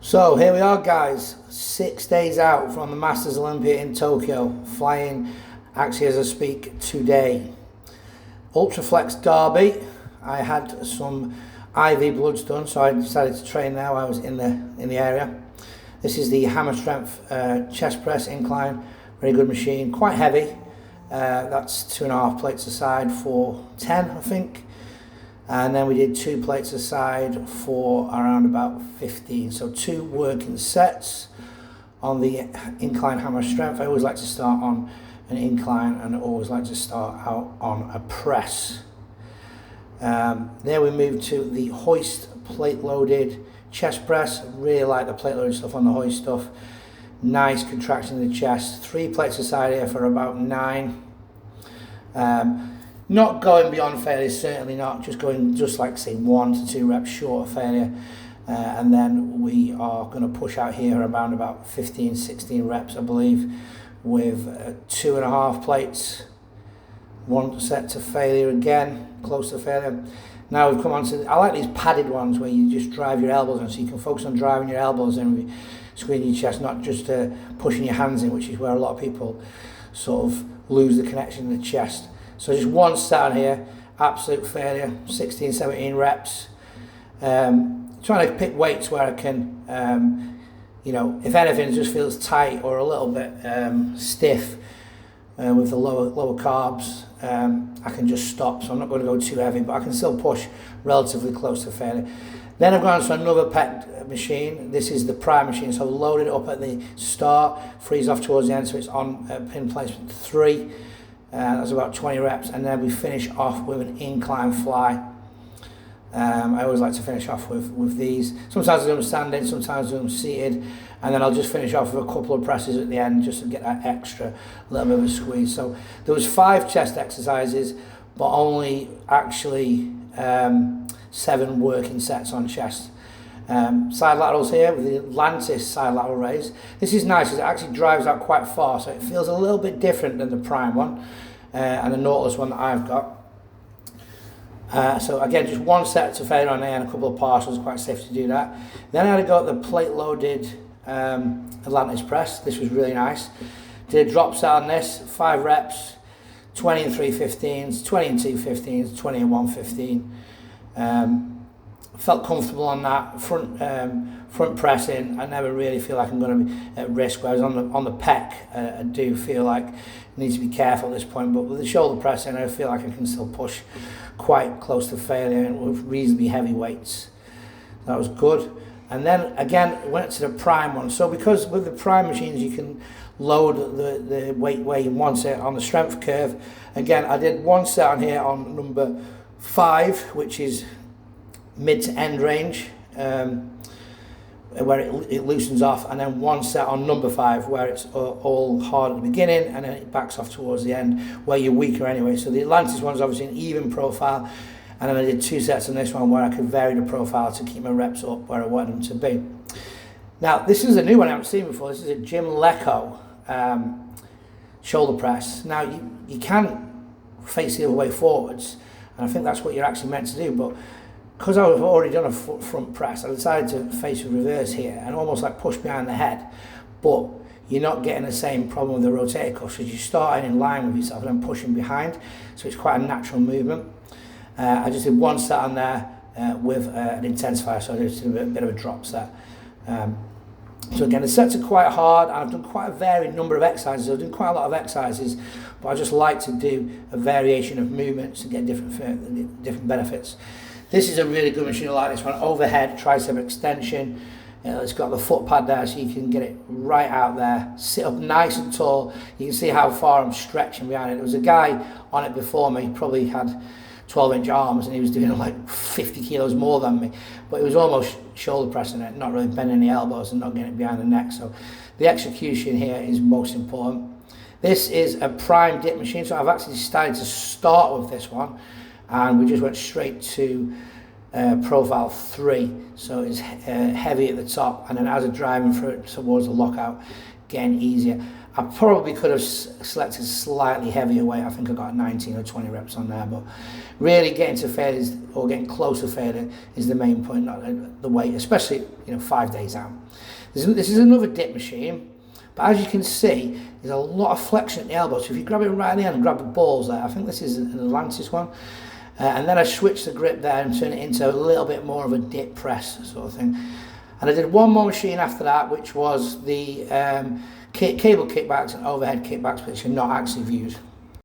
So here we are, guys, 6 days out from the Masters Olympia in Tokyo, flying actually as I speak today. Ultraflex Derby. I had some IV bloods done, so I decided to train now. I was in the area. This is the hammer strength chest press incline, very good machine, quite heavy. That's 2.5 plates aside for 10, I think. And then we did 2 plates aside for around about 15. So 2 working sets on the incline hammer strength. I always like to start on an incline and I always like to start out on a press. There we move to the hoist plate loaded chest press. Really like the plate loaded stuff on the hoist stuff. Nice contraction in the chest. 3 plates aside here for about 9. Not going beyond failure, certainly not, just like say 1 to 2 reps short of failure, and then we are going to push out here around about 15-16 reps I believe, with 2.5 plates, 1 set to failure again, close to failure. Now we've come on to, I like these padded ones where you just drive your elbows in, so you can focus on driving your elbows in, squeezing your chest, not just pushing your hands in, which is where a lot of people sort of lose the connection in the chest. So just 1 set on here, absolute failure, 16-17 reps. Trying to pick weights where I can, if anything, it just feels tight or a little bit stiff with the lower carbs. I can just stop, so I'm not going to go too heavy, but I can still push relatively close to failure. Then I've gone to another pec machine. This is the prime machine, so load it up at the start, freeze off towards the end, so it's on pin placement 3. That's about 20 reps, and then we finish off with an incline fly. I always like to finish off with these. Sometimes I do them standing, sometimes I do them seated, and then I'll just finish off with a couple of presses at the end just to get that extra little bit of a squeeze. So there was 5 chest exercises, but only actually 7 working sets on chest. Side laterals here with the Atlantis side lateral raise. This is nice because it actually drives out quite far, so it feels a little bit different than the prime one and the Nautilus one that I've got. So again, just 1 set to failure on there and a couple of partials, quite safe to do that. Then I had to go at the plate loaded Atlantis press. This was really nice. Did a drop set on this, 5 reps, 20 and 3 15s, 20 and 2 15s, 20 and 1 15. Felt comfortable on that front pressing. I never really feel like I'm going to be at risk, whereas on the pec I do feel like I need to be careful at this point, but with the shoulder pressing I feel like I can still push quite close to failure and with reasonably heavy weights. That was good. And then again went to the prime one. So because with the prime machines you can load the weight where you want it on the strength curve. Again, I did 1 set on here on number 5, which is mid to end range, where it loosens off, and then 1 set on number 5 where it's all hard at the beginning and then it backs off towards the end where you're weaker anyway. So the Atlantis one's obviously an even profile, and then I did 2 sets on this one where I could vary the profile to keep my reps up where I want them to be. Now this is a new one I haven't seen before. This is a Jim Lecco shoulder press. Now you can face the other way forwards, and I think that's what you're actually meant to do, but because I've already done a front press, I decided to face a reverse here and almost like push behind the head, but you're not getting the same problem with the rotator cuff because you're starting in line with yourself and then pushing behind, so it's quite a natural movement. I just did 1 set on there with an intensifier, so I just did a bit of a drop set. So again, the sets are quite hard. I've done quite a varied number of exercises. I've done quite a lot of exercises, but I just like to do a variation of movements to get different benefits. This is a really good machine. I like this one. Overhead tricep extension. It's got the foot pad there, so you can get it right out there. Sit up nice and tall. You can see how far I'm stretching behind it. There was a guy on it before me. He probably had 12-inch arms, and he was doing like 50 kilos more than me. But he was almost shoulder pressing it, not really bending the elbows and not getting it behind the neck. So the execution here is most important. This is a prime dip machine, so I've actually decided to start with this one. And we just went straight to profile 3, so it's heavy at the top, and then as I'm driving through it towards the lockout, getting easier. I probably could have selected a slightly heavier weight. I think I got 19 or 20 reps on there, but really getting to failure or getting close to failure is the main point, not the weight, especially 5 days out. This is another dip machine, but as you can see, there's a lot of flexion at the elbow. So if you grab it right at the end and grab the balls there, I think this is an Atlantis one, and then I switch the grip there and turn it into a little bit more of a dip press sort of thing. And I did one more machine after that, which was the cable kickbacks and overhead kickbacks, which are not actually viewed.